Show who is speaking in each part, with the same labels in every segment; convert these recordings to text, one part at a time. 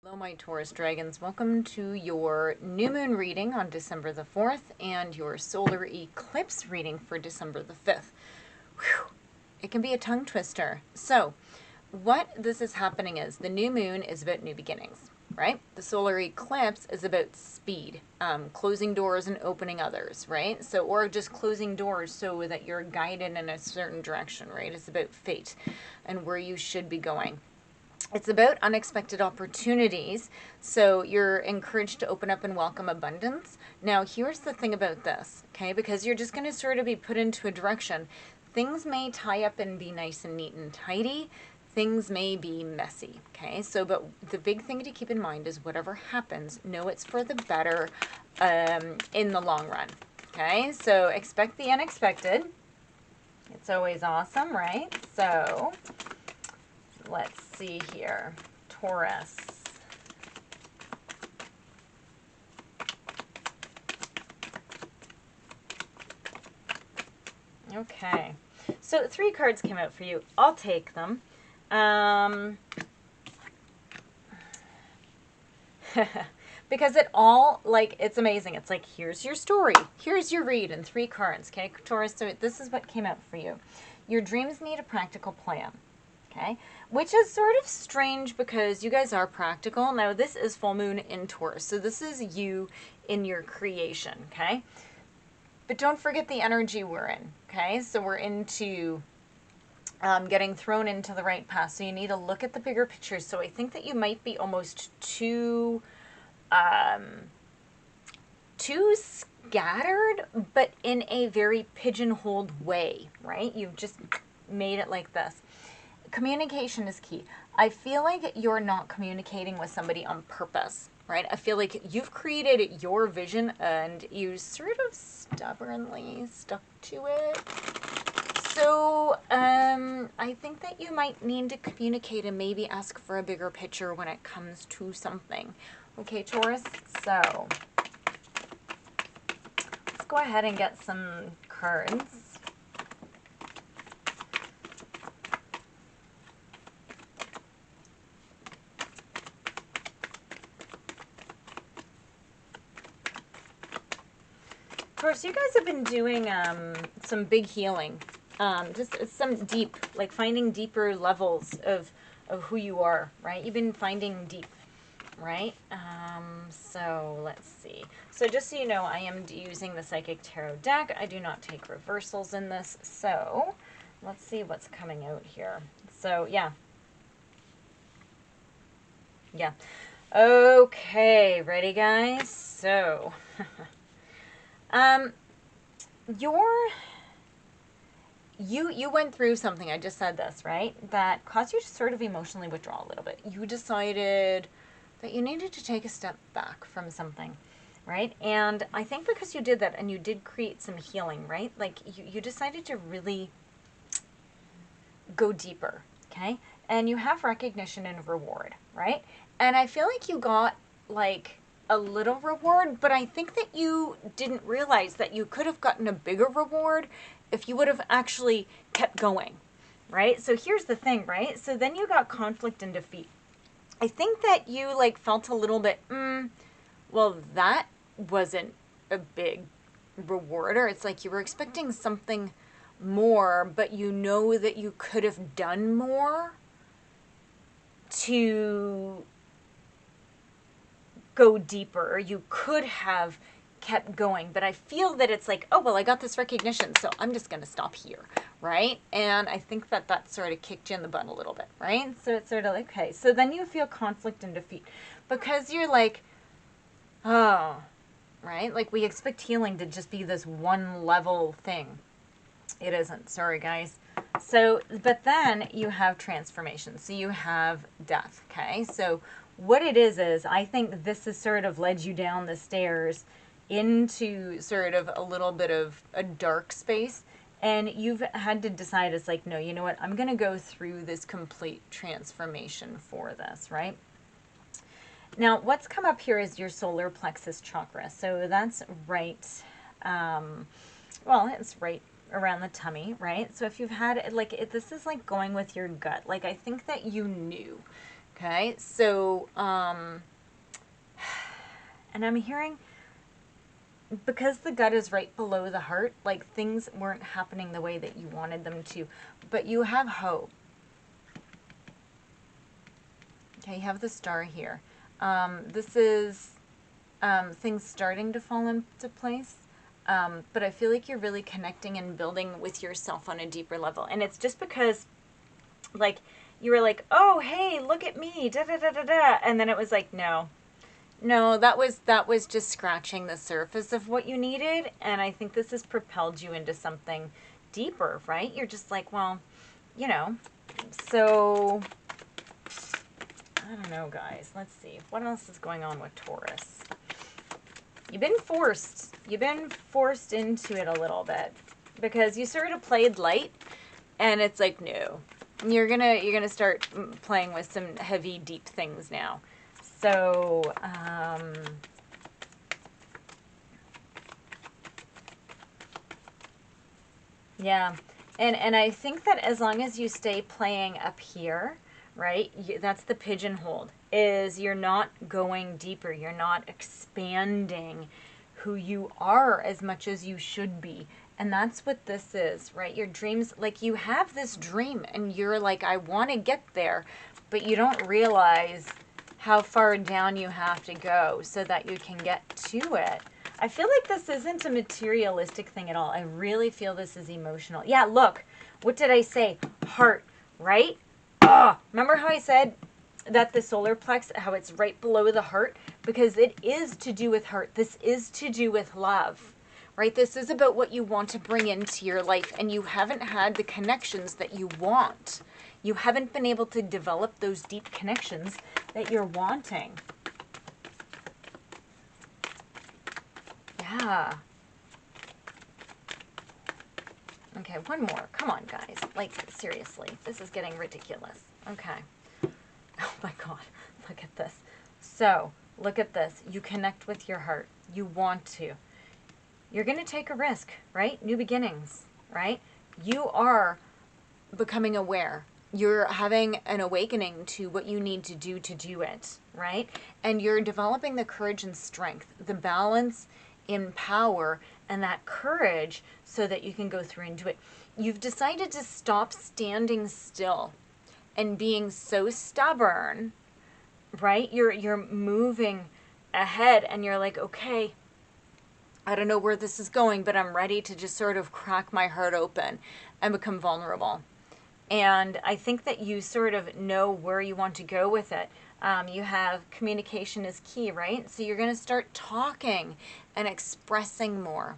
Speaker 1: Hello my Taurus Dragons, welcome to your new moon reading on December the 4th and your solar eclipse reading for December the 5th. Whew. It can be a tongue twister. So what this is happening is the new moon is about new beginnings, right? The solar eclipse is about speed, closing doors and opening others, right? So, or just closing doors so that you're guided in a certain direction, right? It's about fate and where you should be going. It's about unexpected opportunities, so you're encouraged to open up and welcome abundance. Now, here's the thing about this, okay? Because you're just going to sort of be put into a direction. Things may tie up and be nice and neat and tidy. Things may be messy, okay? So, but the big thing to keep in mind is whatever happens, know it's for the better in the long run, okay? So expect the unexpected. It's always awesome, right? So let's see here. Taurus. Okay. So 3 cards came out for you. I'll take them. Because it all, like, it's amazing. It's like, here's your story. Here's your read in 3 cards. Okay, Taurus, so this is what came out for you. Your dreams need a practical plan. Okay, which is sort of strange because you guys are practical. Now, this is full moon in Taurus, so this is you in your creation, okay? But don't forget the energy we're in, okay? So we're into getting thrown into the right path, so you need to look at the bigger picture. So I think that you might be almost too scattered, but in a very pigeonholed way, right? You've just made it like this. Communication is key. I feel like you're not communicating with somebody on purpose, right? I feel like you've created your vision and you sort of stubbornly stuck to it. So I think that you might need to communicate and maybe ask for a bigger picture when it comes to something. Okay, Taurus, so let's go ahead and get some cards. Taurus, you guys have been doing some big healing, just some deep, like finding deeper levels of who you are, right? You've been finding deep, right? So let's see. So just so you know, I am using the Psychic Tarot deck. I do not take reversals in this. So let's see what's coming out here. So yeah. Yeah. Okay, ready guys? So you went through something, I just said this, right? That caused you to sort of emotionally withdraw a little bit. You decided that you needed to take a step back from something, right? And I think because you did that and you did create some healing, right? Like you decided to really go deeper, okay? And you have recognition and reward, right? And I feel like you got like a little reward, but I think that you didn't realize that you could have gotten a bigger reward if you would have actually kept going, right? So here's the thing, right? So then you got conflict and defeat. I think that you like felt a little bit, well, that wasn't a big reward, or it's like you were expecting something more, but you know that you could have done more to go deeper. You could have kept going, but I feel that it's like, oh, well, I got this recognition, so I'm just going to stop here, right? And I think that that sort of kicked you in the butt a little bit, right? So it's sort of like, okay, so then you feel conflict and defeat because you're like, oh, right? Like we expect healing to just be this one level thing. It isn't. Sorry, guys. So, but then you have transformation. So you have death, okay? So what it is I think this has sort of led you down the stairs into sort of a little bit of a dark space. And you've had to decide, it's like, no, you know what? I'm going to go through this complete transformation for this, right? Now, what's come up here is your solar plexus chakra. So that's right, well, it's right around the tummy, right? So if you've had, like, this is like going with your gut. Like, I think that you knew Okay, so, and I'm hearing, because the gut is right below the heart, like things weren't happening the way that you wanted them to, but you have hope. Okay, you have the star here. This is things starting to fall into place, but I feel like you're really connecting and building with yourself on a deeper level. And it's just because, like, you were like, oh, hey, look at me, da da da da da. And then it was like, no, that was just scratching the surface of what you needed. And I think this has propelled you into something deeper, right? You're just like, well, you know, so I don't know, guys. Let's see. What else is going on with Taurus? You've been forced into it a little bit because you sort of played light, and it's like, no, you're gonna start playing with some heavy, deep things now. So, yeah, and I think that as long as you stay playing up here, right, that's the pigeonholed, is you're not going deeper, you're not expanding who you are as much as you should be. And that's what this is, right? Your dreams, like you have this dream and you're like, I want to get there, but you don't realize how far down you have to go so that you can get to it. I feel like this isn't a materialistic thing at all. I really feel this is emotional. Yeah, look, what did I say? Heart, right? Remember how I said that the solar plex, how it's right below the heart? Because it is to do with heart. This is to do with love, right? This is about what you want to bring into your life, and you haven't had the connections that you want. You haven't been able to develop those deep connections that you're wanting. Yeah. Okay, one more. Come on, guys. Like, seriously. This is getting ridiculous. Okay. Oh my God. Look at this. So, look at this. You connect with your heart. You want to. You're going to take a risk, right? New beginnings, right? You are becoming aware. You're having an awakening to what you need to do it, right? And you're developing the courage and strength, the balance in power and that courage so that you can go through and do it. You've decided to stop standing still and being so stubborn, right? You're moving ahead and you're like, okay, I don't know where this is going, but I'm ready to just sort of crack my heart open and become vulnerable. And I think that you sort of know where you want to go with it. You have communication is key, right? So you're going to start talking and expressing more,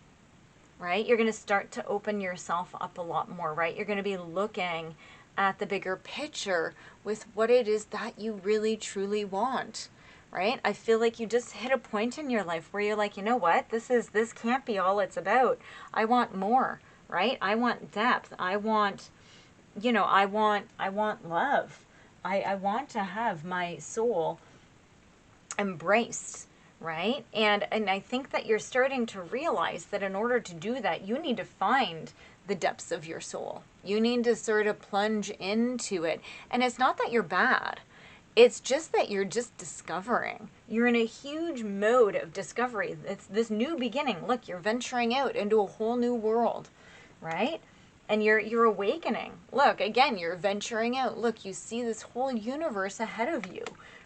Speaker 1: right? You're going to start to open yourself up a lot more, right? You're going to be looking at the bigger picture with what it is that you really truly want, right? I feel like you just hit a point in your life where you're like, you know what? This can't be all it's about. I want more, right? I want depth. I want, I want love. I want to have my soul embraced, right? And I think that you're starting to realize that in order to do that, you need to find the depths of your soul. You need to sort of plunge into it. And it's not that you're bad. It's just that you're just discovering. You're in a huge mode of discovery. It's this new beginning. Look, you're venturing out into a whole new world, right? And you're awakening. Look, again, you're venturing out. Look, you see this whole universe ahead of you,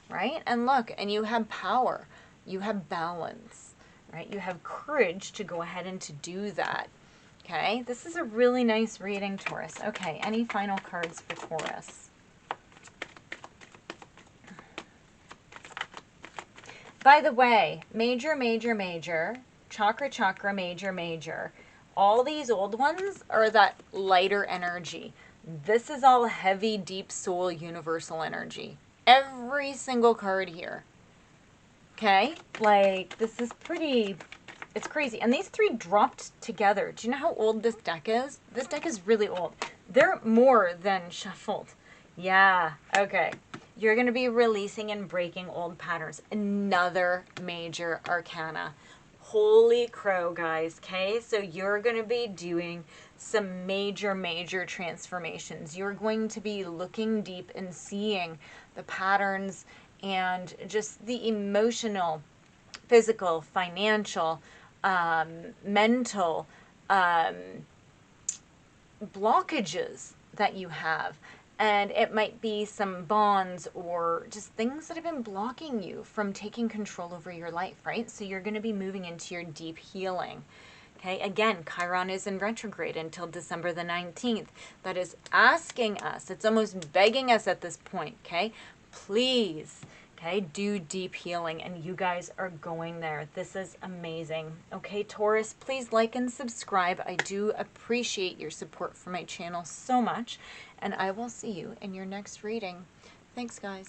Speaker 1: right? And look, and you have power. You have balance, right? You have courage to go ahead and to do that. Okay, this is a really nice reading, Taurus. Okay, any final cards for Taurus? By the way, major, major, major, chakra, chakra, major, major. All these old ones are that lighter energy. This is all heavy, deep soul, universal energy. Every single card here. Okay? Like, this is pretty, it's crazy. And these three dropped together. Do you know how old this deck is? This deck is really old. They're more than shuffled. Yeah, okay. You're going to be releasing and breaking old patterns. Another major arcana. Holy crow, guys, okay? So you're going to be doing some major, major transformations. You're going to be looking deep and seeing the patterns, and just the emotional, physical, financial, mental blockages that you have. And it might be some bonds or just things that have been blocking you from taking control over your life, right? So you're going to be moving into your deep healing. Okay, again, Chiron is in retrograde until December the 19th. That is asking us, it's almost begging us at this point, okay? Please, okay, do deep healing, and you guys are going there. This is amazing. Okay, Taurus, please like and subscribe. I do appreciate your support for my channel so much, and I will see you in your next reading. Thanks, guys.